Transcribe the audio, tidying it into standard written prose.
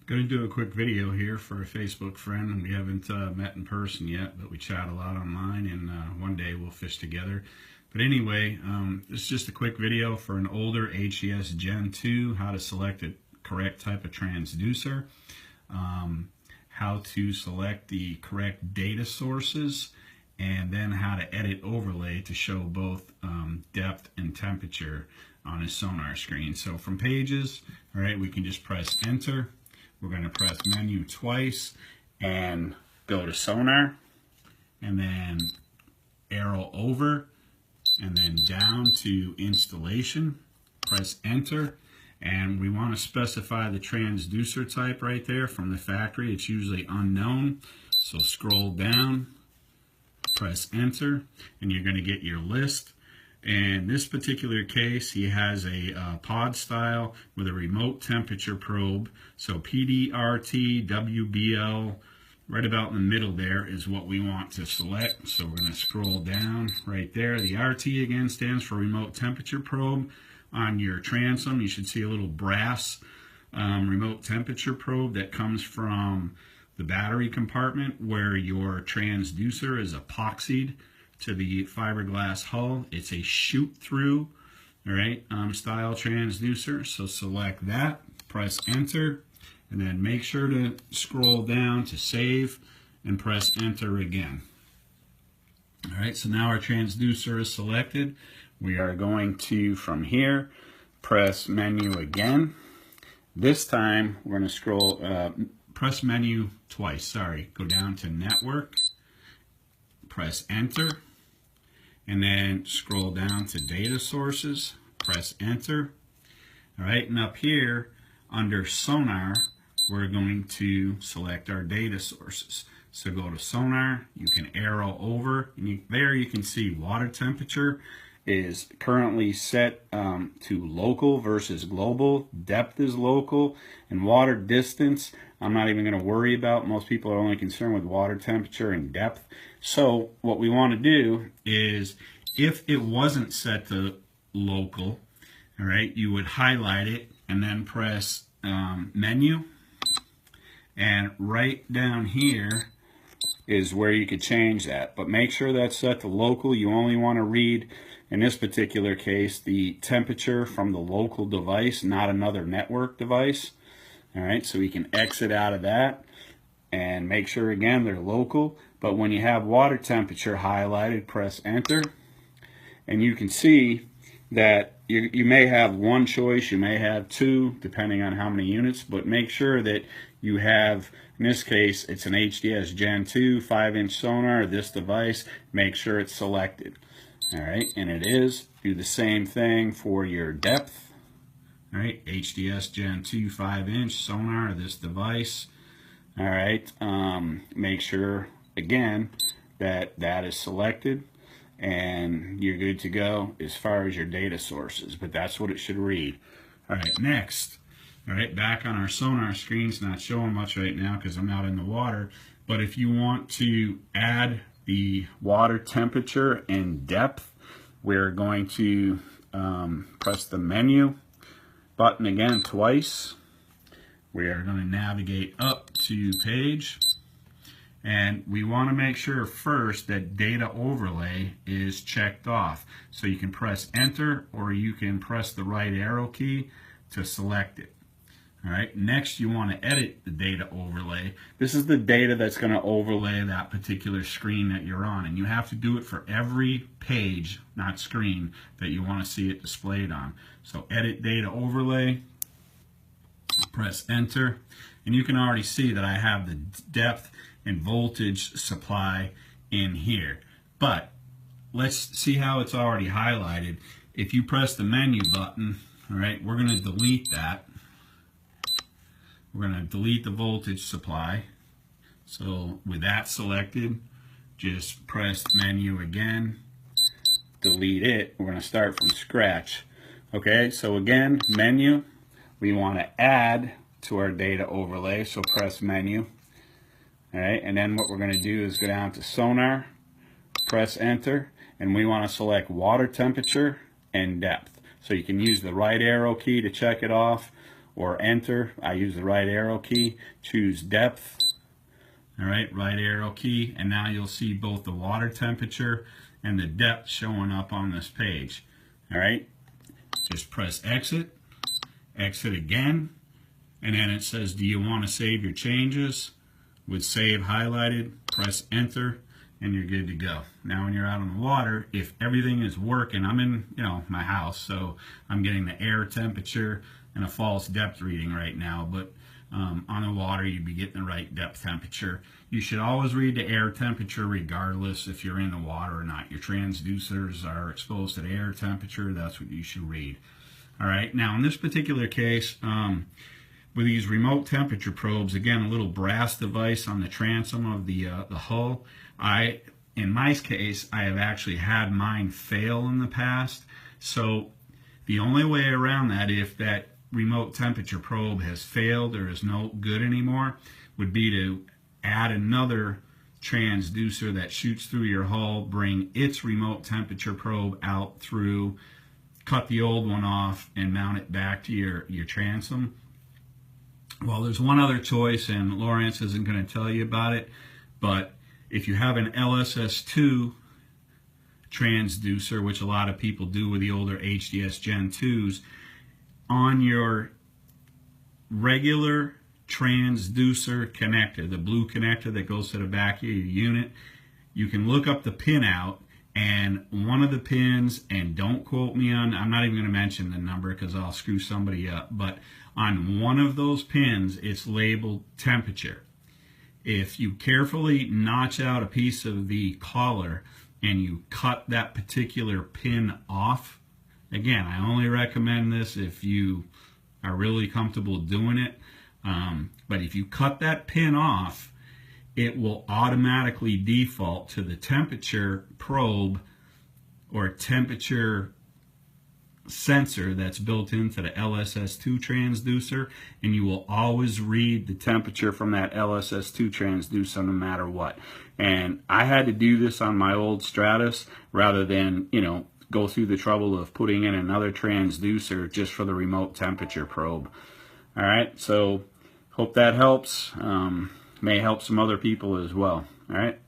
Going to do a quick video here for a Facebook friend. We haven't met in person yet, but we chat a lot online, and one day we'll fish together. But anyway, this is just a quick video for an older HES Gen 2, how to select a correct type of transducer, how to select the correct data sources, and then how to edit overlay to show both depth and temperature on a sonar screen. So from pages, all right, we can just press enter. We're going to press menu twice and go to sonar, and then arrow over and then down to installation. Press enter, and we want to specify the transducer type right there from the factory. It's usually unknown, so scroll down, press enter, and you're going to get your list. In this particular case, he has a pod style with a remote temperature probe. So PDRT, WBL, right about in the middle there is what we want to select. So we're going to scroll down right there. The RT again stands for remote temperature probe. On your transom, you should see a little brass remote temperature probe that comes from the battery compartment where your transducer is epoxied to the fiberglass hull. It's a shoot-through, all right, style transducer. So select that, press enter, and then make sure to scroll down to save and press enter again. All right, so now our transducer is selected. We are going to, from here, press menu again. This time we're going to scroll, press menu twice, sorry. Go down to network, press enter, and then scroll down to data sources, press enter. All right, and up here under sonar, we're going to select our data sources. So go to sonar, you can arrow over, and there you can see water temperature is currently set to local versus global. Depth is local, and water distance I'm not even going to worry about. Most people are only concerned with water temperature and depth. So what we want to do is, if it wasn't set to local, all right, you would highlight it and then press menu, and right down here is where you could change that. But make sure that's set to local. You only want to read, in this particular case, the temperature from the local device, not another network device. All right, so we can exit out of that and make sure, again, they're local. But when you have water temperature highlighted, press enter, and you can see that you may have one choice, you may have two, depending on how many units, but make sure that you have, in this case, it's an HDS Gen 2 5-inch sonar, this device, make sure it's selected. All right, and it is. Do the same thing for your depth. All right, HDS Gen 2 5-inch sonar, this device. All right, make sure, again, that that is selected, and you're good to go as far as your data sources, but that's what it should read. All right, next. All right, back on our sonar screen. It's not showing much right now because I'm not in the water, but if you want to add the water temperature and depth, we're going to press the menu button again twice. We are going to navigate up to page, and we want to make sure first that data overlay is checked off. So you can press enter, or you can press the right arrow key to select it. All right, next you want to edit the data overlay. This is the data that's going to overlay that particular screen that you're on, and you have to do it for every page, not screen, that you want to see it displayed on. So edit data overlay, press enter, and you can already see that I have the depth and voltage supply in here. But let's see how it's already highlighted. If you press the menu button, all right, we're going to delete that. We're going to delete the voltage supply. So with that selected, just press menu again, delete it. We're going to start from scratch. Okay, so again, menu, we want to add to our data overlay, so press menu. All right, and then what we're going to do is go down to sonar, press enter, and we want to select water temperature and depth. So you can use the right arrow key to check it off, or enter. I use the right arrow key, choose depth. All right, right arrow key, and now you'll see both the water temperature and the depth showing up on this page. All right, just press exit, exit again, and then it says, do you want to save your changes? With save highlighted, press enter, and you're good to go. Now when you're out on the water, if everything is working, I'm in my house, so I'm getting the air temperature and a false depth reading right now, but on the water you'd be getting the right depth temperature. You should always read the air temperature regardless if you're in the water or not. Your transducers are exposed to the air temperature, that's what you should read. All right, now in this particular case, with these remote temperature probes, again, a little brass device on the transom of the hull. In my case, I have actually had mine fail in the past. So the only way around that, if that remote temperature probe has failed or is no good anymore, would be to add another transducer that shoots through your hull, bring its remote temperature probe out through, cut the old one off, and mount it back to your transom. Well, there's one other choice, and Lawrence isn't going to tell you about it, but if you have an LSS2 transducer, which a lot of people do with the older HDS Gen 2s, on your regular transducer connector, the blue connector that goes to the back of your unit, you can look up the pinout, and one of the pins, and don't quote me on, I'm not even going to mention the number because I'll screw somebody up, but on one of those pins it's labeled temperature. If you carefully notch out a piece of the collar and you cut that particular pin off, again, I only recommend this if you are really comfortable doing it, but if you cut that pin off, it will automatically default to the temperature probe or temperature sensor that's built into the LSS2 transducer, and you will always read the temperature from that LSS2 transducer no matter what. And I had to do this on my old Stratus rather than, go through the trouble of putting in another transducer just for the remote temperature probe. All right, so hope that helps. May help some other people as well. All right.